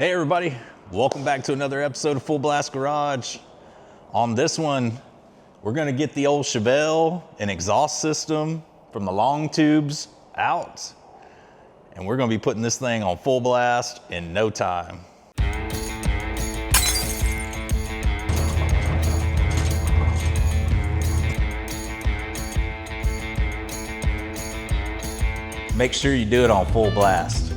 Hey everybody, welcome back to another episode of Full Blast Garage. On this one, we're gonna get the old Chevelle and exhaust system from the long tubes out, and we're gonna be putting this thing on full blast in no time. Make sure you do it on full blast.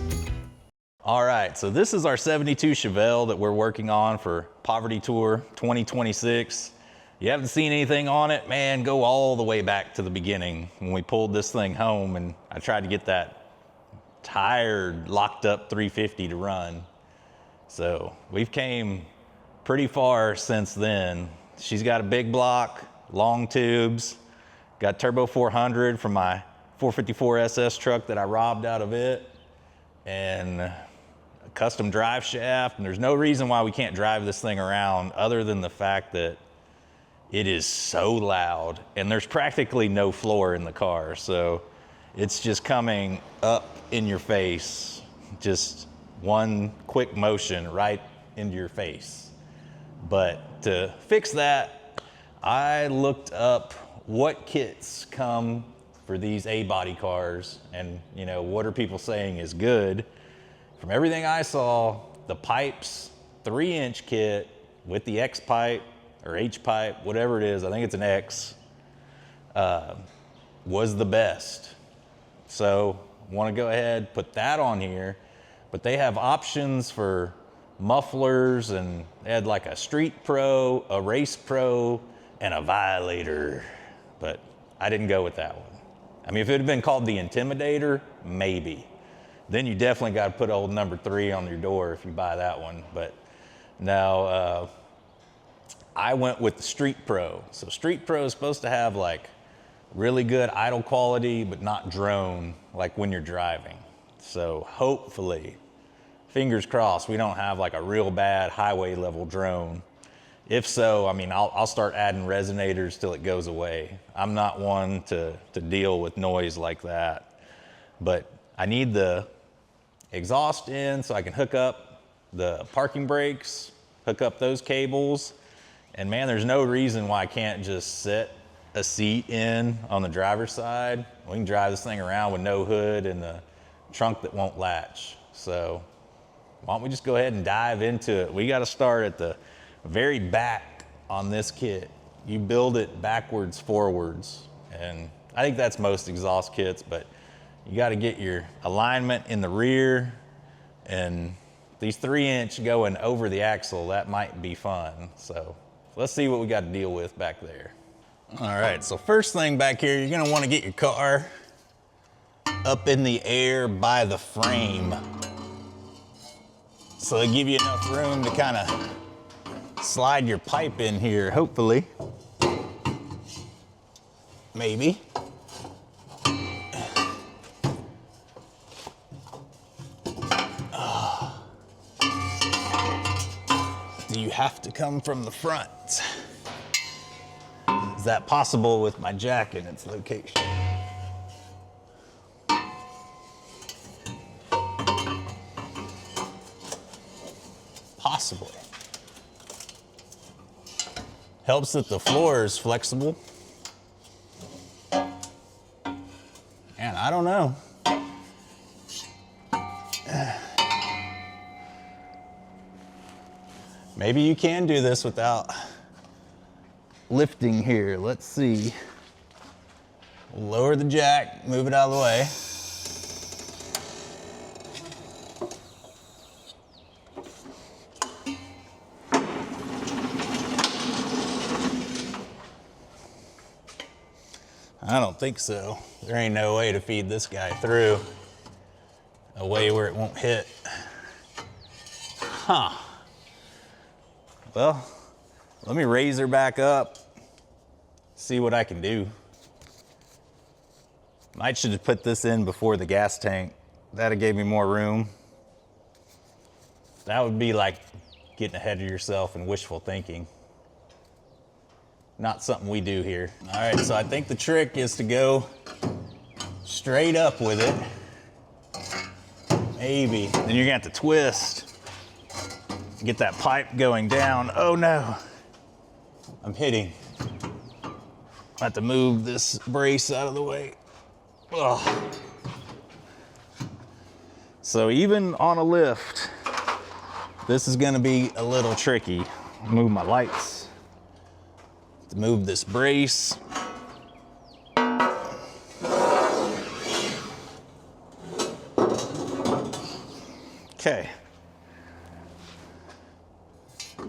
All right, so this is our 72 Chevelle that we're working on for Poverty Tour 2026. You haven't seen anything on it, man, go all the way back to the beginning when we pulled this thing home and I tried to get that tired, locked up 350 to run. So we've came pretty far since then. She's got a big block, long tubes, got turbo 400 from my 454 SS truck that I robbed out of it, and a custom drive shaft. And there's no reason why we can't drive this thing around other than the fact that it is so loud and there's practically no floor in the car. So it's just coming up in your face, just one quick motion right into your face. But to fix that, I looked up what kits come for these A-body cars and, you know, what are people saying is good. From everything I saw, the Pypes 3-inch kit with the X pipe or H pipe, whatever it is, I think it's an X, was the best. So want to go ahead, put that on here, but they have options for mufflers, and they had like a Street Pro, a Race Pro, and a Violator, but I didn't go with that one. I mean, if it had been called the Intimidator, maybe. Then you definitely got to put old number 3 on your door if you buy that one. But now I went with the Street Pro. So Street Pro is supposed to have like really good idle quality, but not drone like when you're driving. So hopefully, fingers crossed, we don't have like a real bad highway level drone. If so, I mean, I'll start adding resonators till it goes away. I'm not one to deal with noise like that. But I need the exhaust in so I can hook up the parking brakes, hook up those cables. And man, there's no reason why I can't just set a seat in on the driver's side. We can drive this thing around with no hood and the trunk that won't latch. So why don't we just go ahead and dive into it? We got to start at the very back on this kit. You build it backwards, forwards. And I think that's most exhaust kits, but you got to get your alignment in the rear, and these 3-inch going over the axle, that might be fun. So let's see what we got to deal with back there. All right, so first thing back here, you're gonna want to get your car up in the air by the frame, so they give you enough room to kind of slide your pipe in here, hopefully. Maybe. Do you have to come from the front? Is that possible with my jack in its location? Possibly. Helps that the floor is flexible. And I don't know. Maybe you can do this without lifting here. Let's see. Lower the jack, move it out of the way. I don't think so. There ain't no way to feed this guy through a way where it won't hit. Huh. Well, let me raise her back up, see what I can do. Might should have put this in before the gas tank. That'd gave me more room. That would be like getting ahead of yourself and wishful thinking. Not something we do here. All right, so I think the trick is to go straight up with it. Maybe. Then you're gonna have to twist. get that pipe going down. Oh no, I'm hitting. I have to move this brace out of the way. Ugh. So even on a lift, this is gonna be a little tricky. Move my lights. To move this brace. Okay.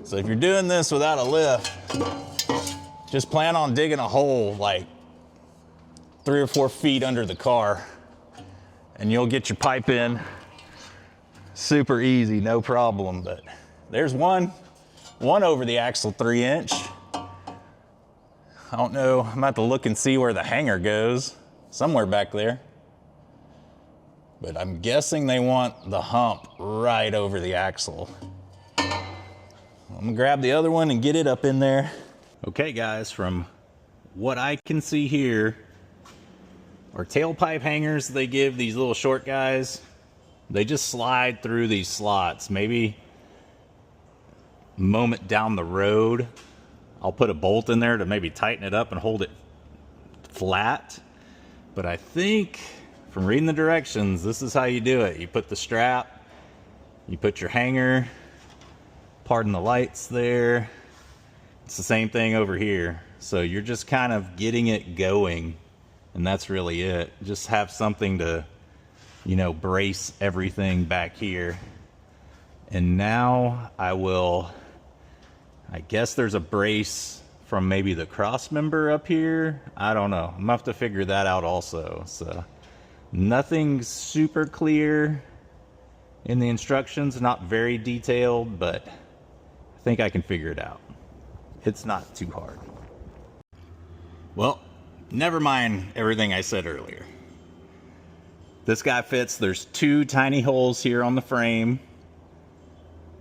So if you're doing this without a lift, just plan on digging a hole like 3 or 4 feet under the car and you'll get your pipe in super easy, no problem. But there's one over the axle 3-inch. I don't know, I'm about to look and see where the hanger goes, somewhere back there. But I'm guessing they want the hump right over the axle. I'm gonna grab the other one and get it up in there. Okay guys, from what I can see here, are tailpipe hangers they give these little short guys. They just slide through these slots. Maybe a moment down the road, I'll put a bolt in there to maybe tighten it up and hold it flat. But I think from reading the directions, this is how you do it. You put the strap, you put your hanger, pardon the lights there. It's the same thing over here. So you're just kind of getting it going, and that's really it. Just have something to, you know, brace everything back here. And now I guess there's a brace from maybe the cross member up here. I don't know. I'm gonna have to figure that out also. So nothing super clear in the instructions, not very detailed, but I think I can figure it out. It's not too hard. Well, never mind everything I said earlier. This guy fits. There's 2 tiny holes here on the frame.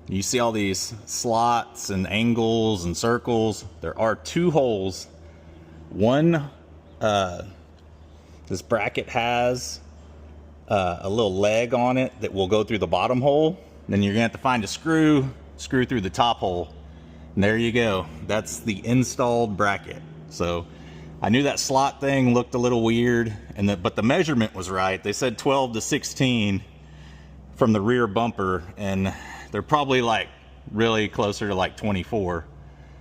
You see all these slots and angles and circles. There are 2 holes. One, this bracket has a little leg on it that will go through the bottom hole. Then you're gonna have to find a screw through the top hole. And there you go. That's the installed bracket. So I knew that slot thing looked a little weird, but the measurement was right. They said 12 to 16 from the rear bumper, and they're probably like really closer to like 24.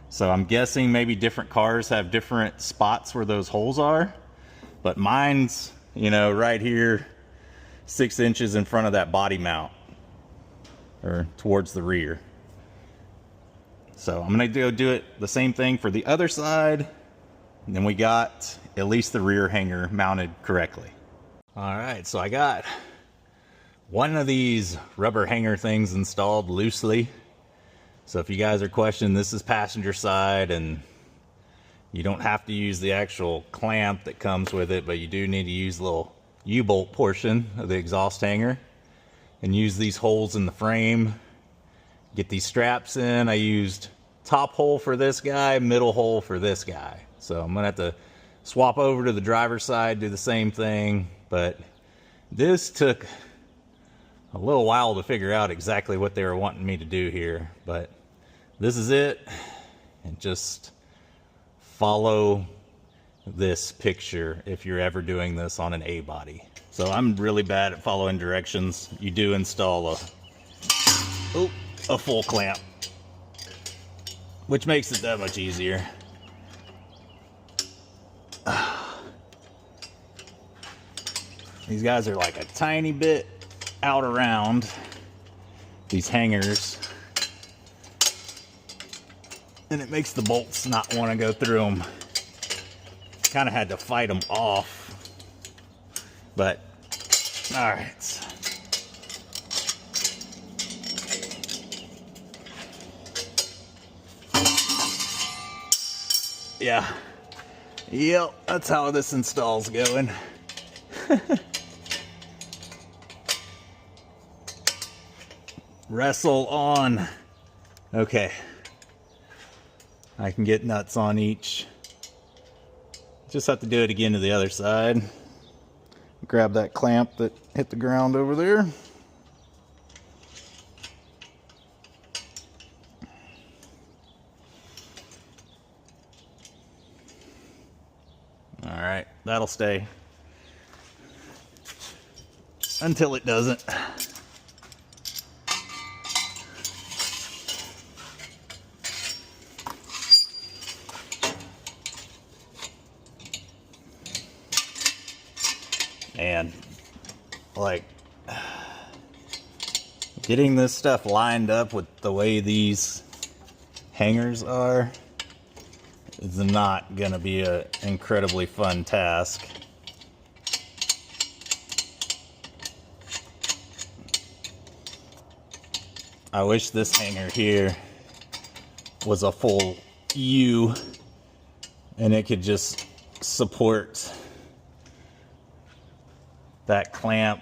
So I'm guessing maybe different cars have different spots where those holes are. But mine's, you know, right here, 6 inches in front of that body mount, or towards the rear. So I'm gonna go do it the same thing for the other side. And then we got at least the rear hanger mounted correctly. All right, so I got one of these rubber hanger things installed loosely. So if you guys are questioning, this is passenger side, and you don't have to use the actual clamp that comes with it, but you do need to use the little U-bolt portion of the exhaust hanger and use these holes in the frame. Get these straps in. I used top hole for this guy, middle hole for this guy. So I'm gonna have to swap over to the driver's side, do the same thing, but this took a little while to figure out exactly what they were wanting me to do here, but this is it. And just follow this picture if you're ever doing this on an A body. So I'm really bad at following directions. You do install a full clamp, which makes it that much easier. These guys are like a tiny bit out around these hangers, and it makes the bolts not want to go through them. Kind of had to fight them off, but all right. Yeah. Yep, that's how this install's going. Wrestle on. Okay. I can get nuts on each. Just have to do it again to the other side. Grab that clamp that hit the ground over there. that'll stay until it doesn't. And like getting this stuff lined up with the way these hangers are is not gonna be an incredibly fun task. I wish this hanger here was a full U and it could just support that clamp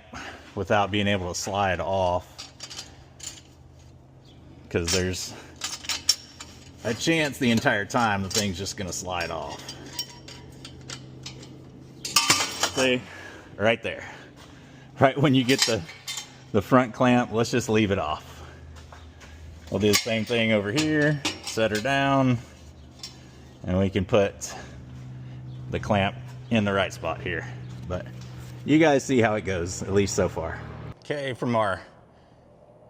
without being able to slide off, because there's a chance the entire time the thing's just gonna slide off. See, right there, right when you get the front clamp, let's just leave it off. We'll do the same thing over here, set her down, and we can put the clamp in the right spot here. But you guys see how it goes, at least so far. Okay, from our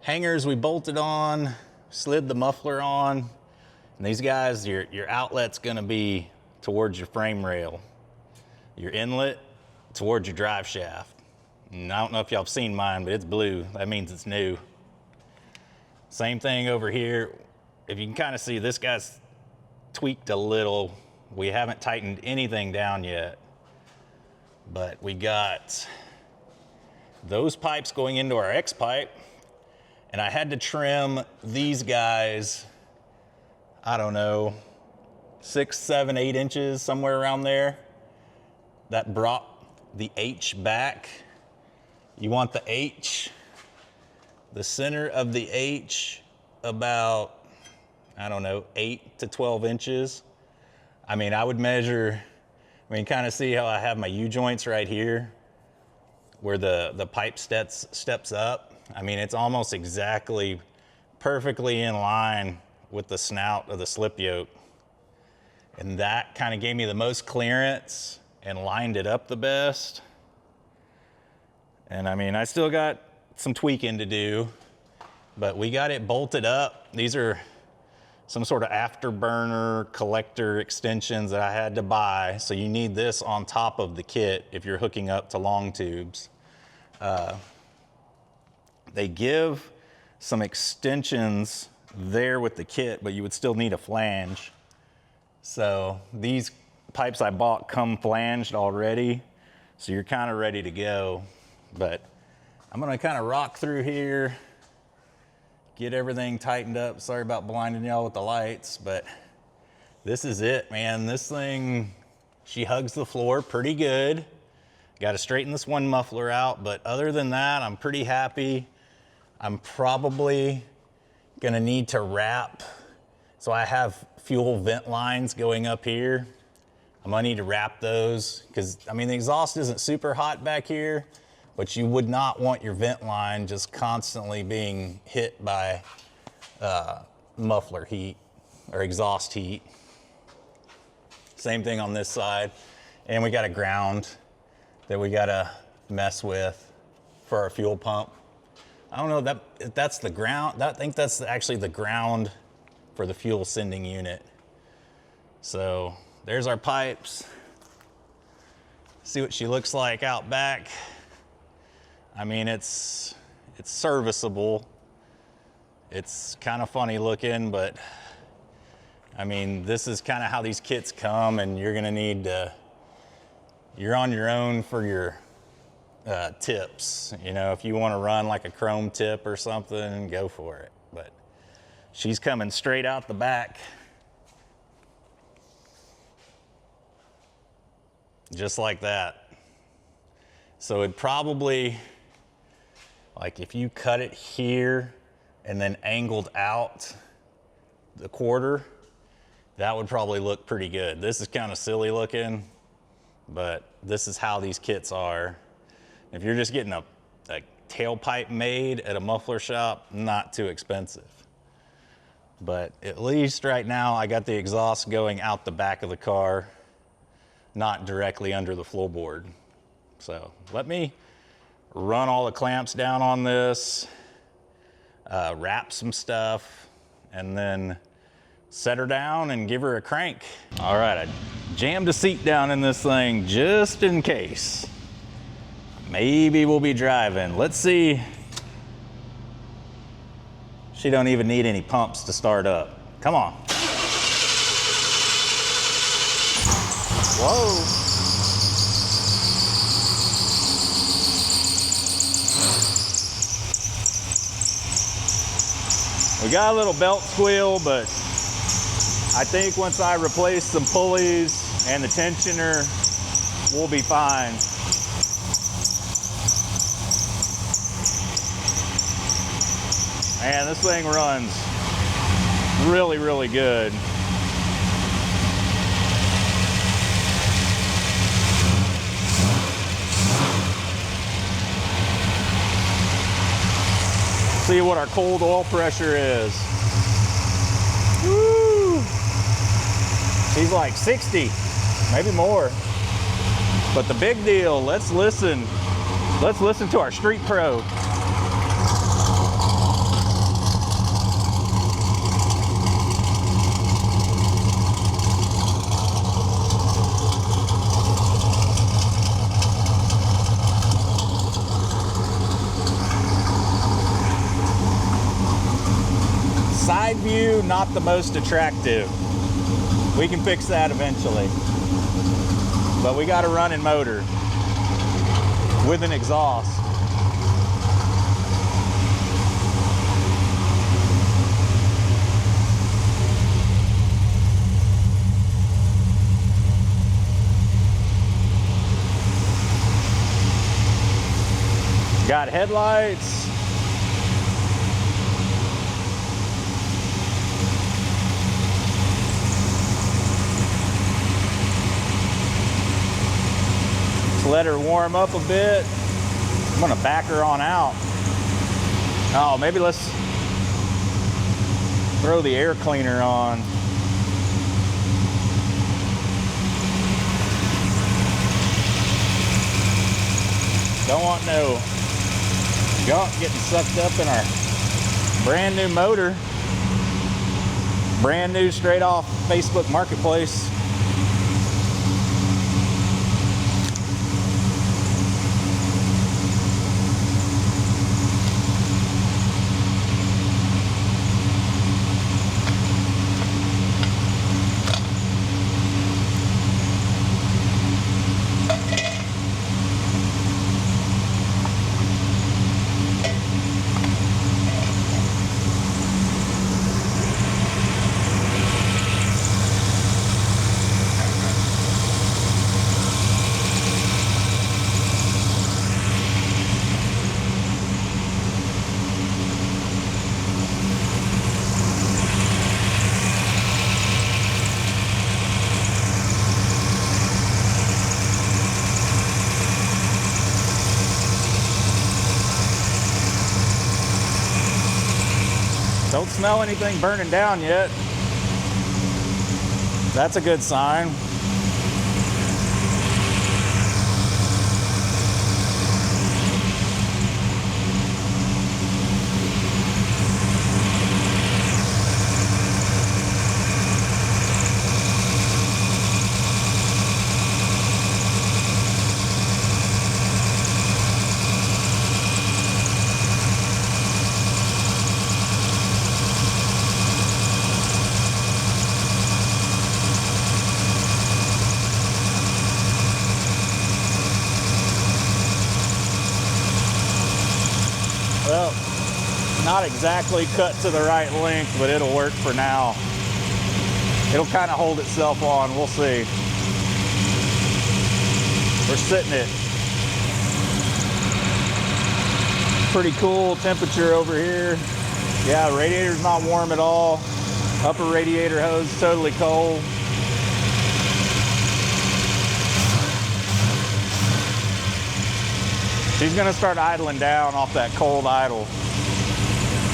hangers we bolted on, slid the muffler on, and these guys, your outlet's gonna be towards your frame rail. Your inlet towards your drive shaft. And I don't know if y'all have seen mine, but it's blue. That means it's new. Same thing over here. If you can kind of see, this guy's tweaked a little. We haven't tightened anything down yet. But we got those pipes going into our X pipe, and I had to trim these guys, I don't know, 6, 7, 8 inches, somewhere around there. That brought the H back. You want the H, the center of the H, about, I don't know, 8 to 12 inches. I mean, I would measure, I mean, kind of see how I have my U-joints right here where the pipe steps up. I mean, it's almost exactly perfectly in line with the snout of the slip yoke. And that kind of gave me the most clearance and lined it up the best. And I mean, I still got some tweaking to do, but we got it bolted up. These are some sort of afterburner collector extensions that I had to buy. So you need this on top of the kit if you're hooking up to long tubes. They give some extensions there with the kit, but you would still need a flange. So these pipes I bought come flanged already, so you're kind of ready to go. But I'm gonna kind of rock through here, get everything tightened up. Sorry about blinding y'all with the lights, but this is it, man. This thing, she hugs the floor pretty good. Got to straighten this one muffler out, but other than that, I'm pretty happy. I'm probably gonna need to wrap. So I have fuel vent lines going up here. I'm gonna need to wrap those because, I mean, the exhaust isn't super hot back here, but you would not want your vent line just constantly being hit by muffler heat or exhaust heat. Same thing on this side. And we got a ground that we gotta mess with for our fuel pump. I don't know if that's the ground. I think that's actually the ground for the fuel sending unit. So there's our pipes. See what she looks like out back. I mean, it's serviceable. It's kind of funny looking, but I mean, this is kind of how these kits come, and you're gonna need to, you're on your own for your tips. You know, if you want to run like a chrome tip or something, go for it. But she's coming straight out the back, just like that. So it'd probably, like if you cut it here and then angled out the quarter, that would probably look pretty good. This is kind of silly looking, but this is how these kits are. If you're just getting a tailpipe made at a muffler shop, not too expensive. But at least right now I got the exhaust going out the back of the car. not directly under the floorboard. So let me run all the clamps down on this, wrap some stuff, and then set her down and give her a crank. All right, I jammed a seat down in this thing just in case. Maybe we'll be driving. Let's see. She don't even need any pumps to start up. Come on. Whoa. We got a little belt squeal, but I think once I replace some pulleys and the tensioner, we'll be fine. Man, this thing runs really, really good. See what our cold oil pressure is. Woo! She's like 60, maybe more. But the big deal, let's listen to our Street Pro. Side view, not the most attractive. We can fix that eventually. But we got a running motor with an exhaust. Got headlights. Let her warm up a bit. I'm gonna back her on out. Oh, maybe let's throw the air cleaner on. Don't want no gunk getting sucked up in our brand new motor. Brand new, straight off Facebook Marketplace. Don't smell anything burning down yet. That's a good sign. Well, not exactly cut to the right length, but it'll work for now. It'll kind of hold itself on, we'll see. We're sitting at pretty cool temperature over here. Yeah, the radiator's not warm at all. Upper radiator hose is totally cold. She's gonna start idling down off that cold idle.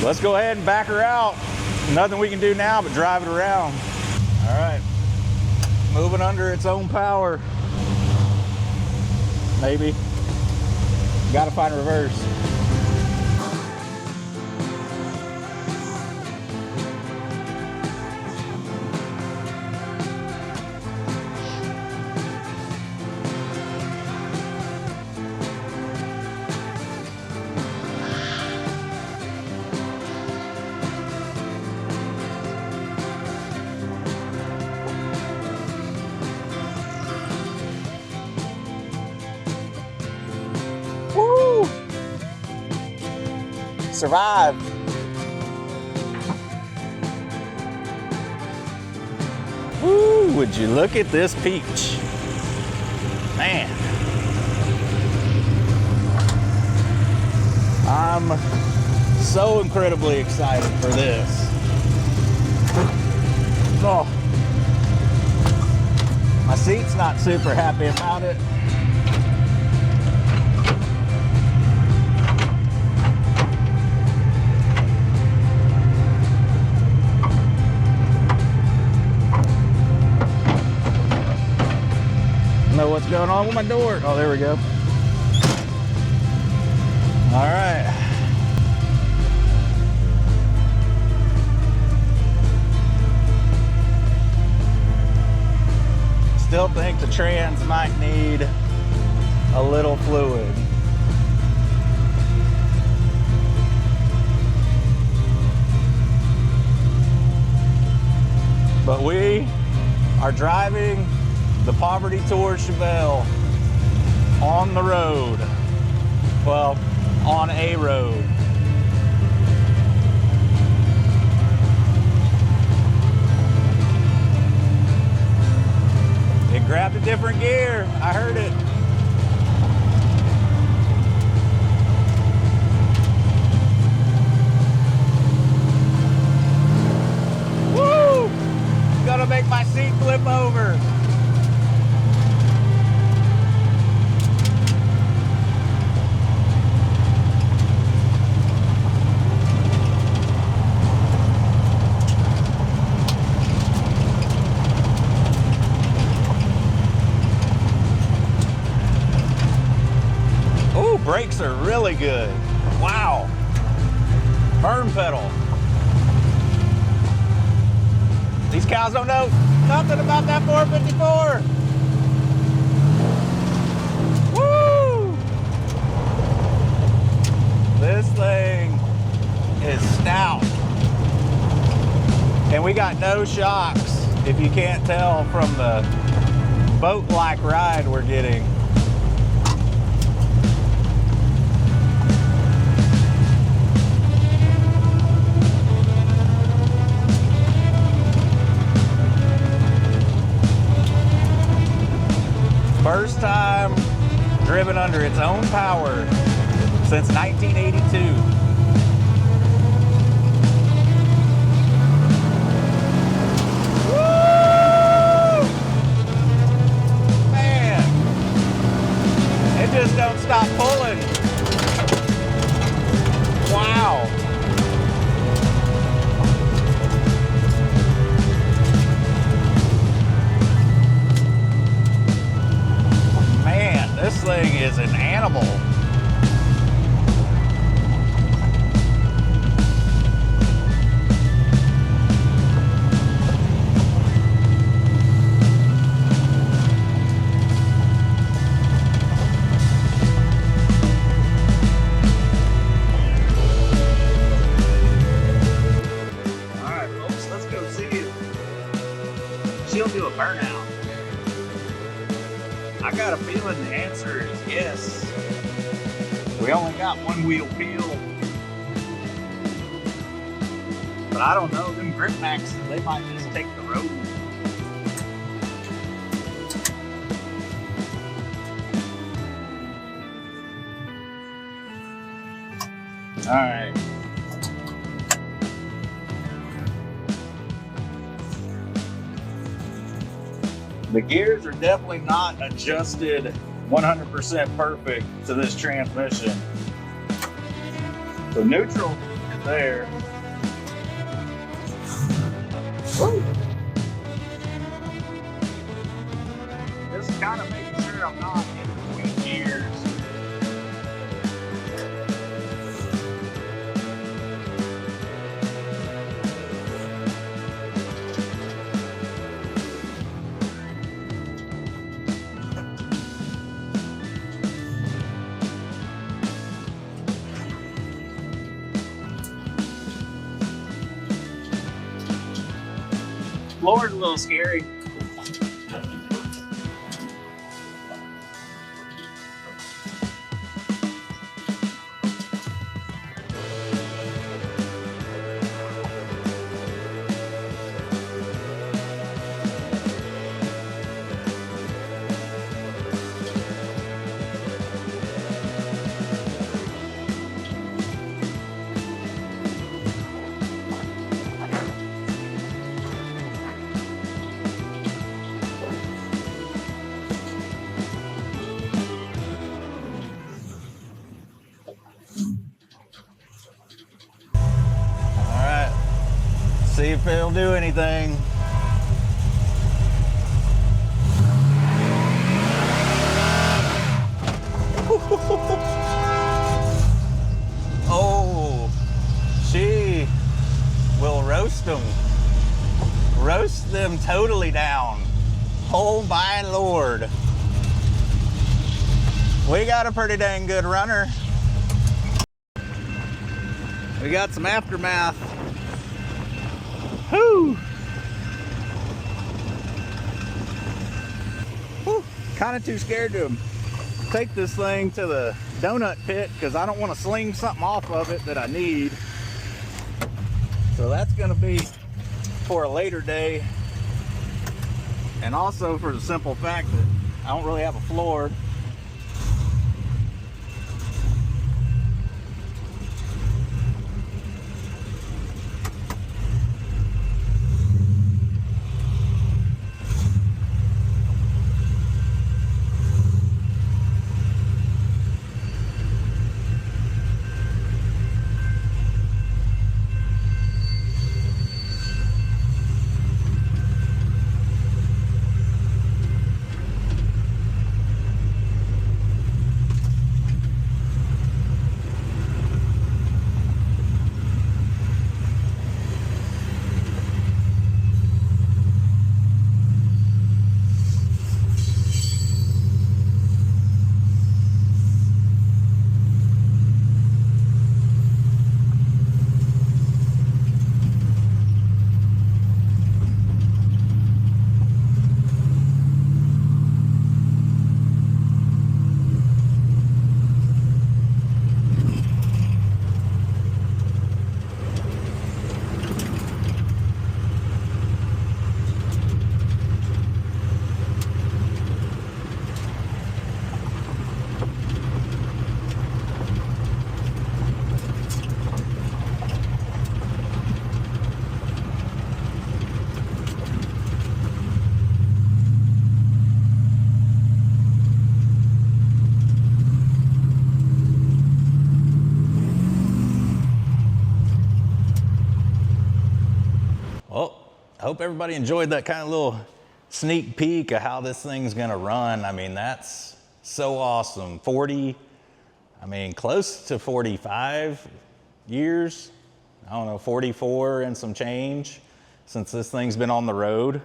Let's go ahead and back her out. Nothing we can do now but drive it around. All right, moving under its own power. maybe. Gotta find reverse. Survived. Woo, would you look at this peach? Man. I'm so incredibly excited for this. Oh. My seat's not super happy about it. Know what's going on with my door. Oh, there we go. All right. Still think the trans might need a little fluid. But we are driving the Poverty Tour Chevelle on the road. Well, on a road. It grabbed a different gear. I heard it. Woo! Gonna make my seat flip over. Brakes are really good. Wow. Burn pedal. These cows don't know nothing about that 454. Woo! This thing is stout. And we got no shocks, if you can't tell from the boat-like ride we're getting. First time driven under its own power since 1982. Woo! Man, it just don't stop pulling. Wow. This thing is an animal. All right, folks, let's go see if she'll do a burnout. I got a feeling the answer is yes. We only got one wheel peeled. But I don't know, them grip maxes, they might just take the road. All right. The gears are definitely not adjusted 100% perfect to this transmission. So neutral is there. Woo. Just kind of making sure I'm not in between gears. floor's a little scary. See if it'll do anything. Oh, she will roast them. Roast them totally down. Oh my Lord. We got a pretty dang good runner. We got some aftermath. Whew. Kind of too scared to take this thing to the donut pit because I don't want to sling something off of it that I need. So that's going to be for a later day. And also for the simple fact that I don't really have a floor. I hope everybody enjoyed that kind of little sneak peek of how this thing's gonna run. I mean, that's so awesome. 40, I mean, close to 45 years. I don't know, 44 and some change since this thing's been on the road.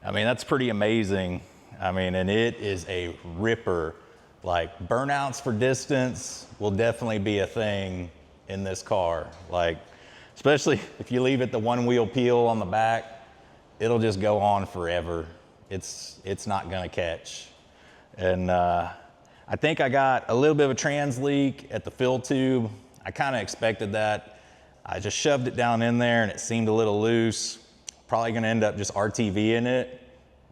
I mean, that's pretty amazing. I mean, and it is a ripper. Like, burnouts for distance will definitely be a thing in this car. Like, especially if you leave it the one wheel peel on the back, it'll just go on forever. It's not gonna catch. And I think I got a little bit of a trans leak at the fill tube. I kind of expected that. I just shoved it down in there and it seemed a little loose. Probably gonna end up just RTVing it,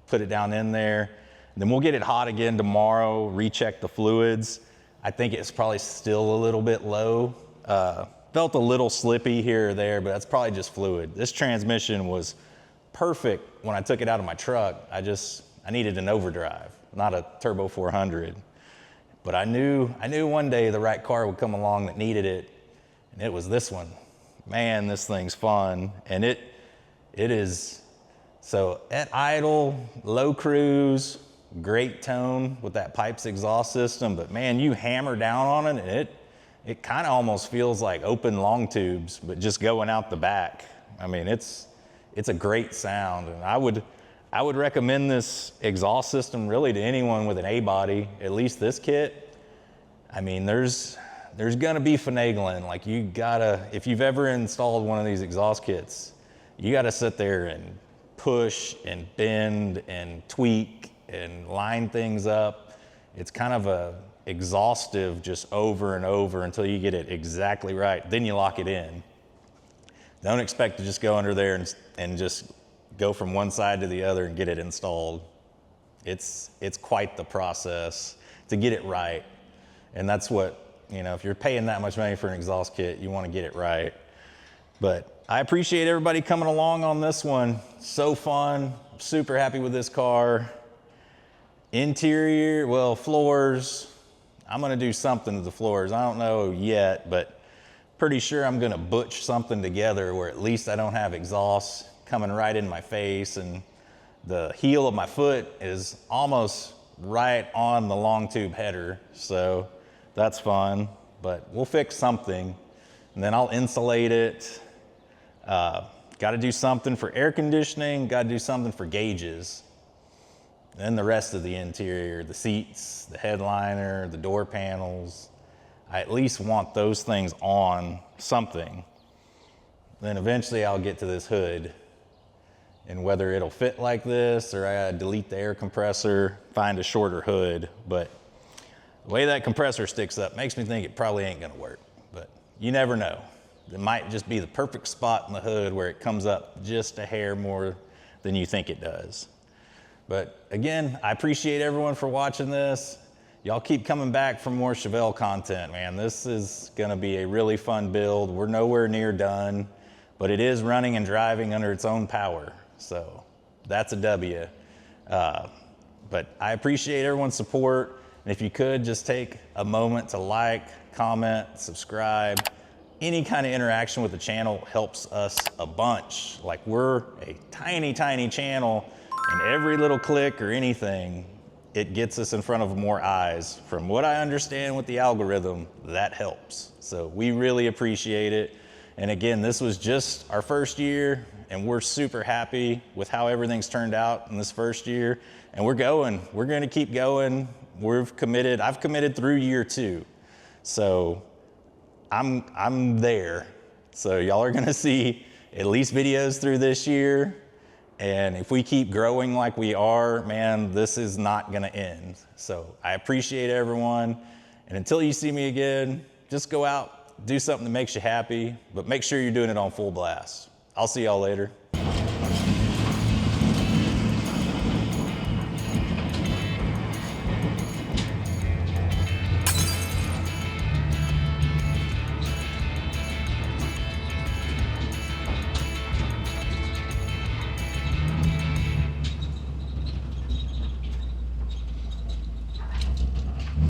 put it down in there. And then we'll get it hot again tomorrow, recheck the fluids. I think it's probably still a little bit low. Felt a little slippy here or there, but that's probably just fluid. This transmission was perfect when I took it out of my truck. I needed an overdrive, not a turbo 400. But I knew one day the right car would come along that needed it, and it was this one. Man, this thing's fun, and it is. So at idle, low cruise, great tone with that Pypes exhaust system, but man, you hammer down on it, and it kind of almost feels like open long tubes, but just going out the back. I mean, it's a great sound, and I would recommend this exhaust system really to anyone with an A body, at least this kit. I mean, there's gonna be finagling. Like, you gotta, if you've ever installed one of these exhaust kits, you gotta sit there and push and bend and tweak and line things up. It's kind of exhaustive just over and over until you get it exactly right. Then you lock it in. Don't expect to just go under there and just go from one side to the other and get it installed. It's quite the process to get it right. And that's what, you know, if you're paying that much money for an exhaust kit, you want to get it right. But I appreciate everybody coming along on this one. So fun, super happy with this car. Interior, well, floors, I'm gonna do something to the floors. I don't know yet, but pretty sure I'm gonna butch something together where at least I don't have exhaust coming right in my face, and the heel of my foot is almost right on the long tube header. So that's fun, but we'll fix something. And then I'll insulate it. Got to do something for air conditioning, got to do something for gauges. Then the rest of the interior, the seats, the headliner, the door panels, I at least want those things on something. Then eventually I'll get to this hood, and whether it'll fit like this or I gotta delete the air compressor, find a shorter hood. But the way that compressor sticks up makes me think it probably ain't gonna work, but you never know. It might just be the perfect spot in the hood where it comes up just a hair more than you think it does. But again, I appreciate everyone for watching this. Y'all keep coming back for more Chevelle content, man. This is gonna be a really fun build. We're nowhere near done, but it is running and driving under its own power. So that's a W. But I appreciate everyone's support. And if you could just take a moment to like, comment, subscribe. Any kind of interaction with the channel helps us a bunch. Like, we're a tiny, tiny channel, and every little click or anything, it gets us in front of more eyes. From what I understand with the algorithm, that helps. So we really appreciate it. And again, this was just our first year, and we're super happy with how everything's turned out in this first year. And we're gonna keep going. I've committed through year 2. So I'm there. So y'all are gonna see at least videos through this year. And if we keep growing like we are, man, this is not gonna end. So I appreciate everyone. And until you see me again, just go out, do something that makes you happy, but make sure you're doing it on full blast. I'll see y'all later.